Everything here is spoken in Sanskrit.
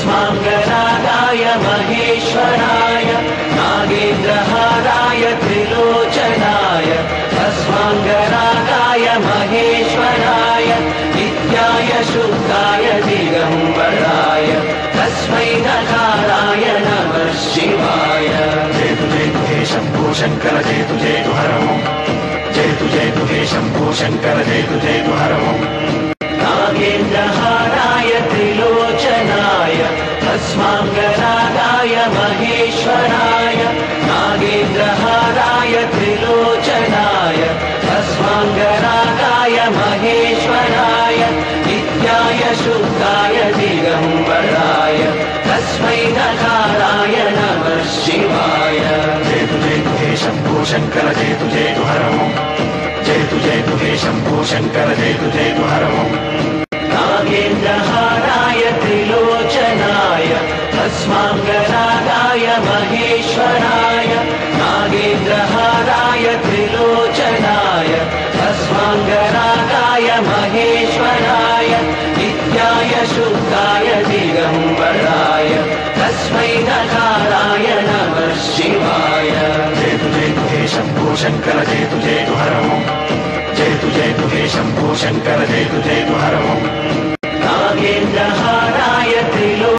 भस्माङ्गरागाय महेश्वराय नागेन्द्रहाराय त्रिलोचनाय भस्माङ्गरागाय महेश्वराय नित्याय शुद्धाय दिगम्बराय तस्मै नकाराय नमः शिवाय। जयतु हे शम्भो शङ्कर जयतु हर ओम् जयतु हे शम्भो शङ्कर जयतु हर ओम्। नागेन्द्रहाराय त्रिलोचनाय भस्माङ्गरागाय महेश्वराय नागेन्द्रहाराय त्रिलोचनाय भस्माङ्गरागाय महेश्वराय नित्याय शुद्धाय दिगम्बराय तस्मै नकाराय नमः शिवाय। जयतु हे शम्भो शङ्कर जयतु हर ओम् जयतु हे शम्भो शङ्कर जयतु हर ओम्। नागेन्द्रहाराय त्रिलोचनाय भस्माङ्गरागाय महेश्वराय नागेन्द्रहाराय त्रिलोचनाय भस्माङ्गरागाय महेश्वराय नित्याय शुद्धाय दिगम्बराय तस्मै नकाराय नमः शिवाय। जयतु हे शम्भो शङ्कर जयतु हर ओम् जयतु हे शम्भो शङ्कर जयतु हर ओम्। नागेन्द्रहाराय त्रिलो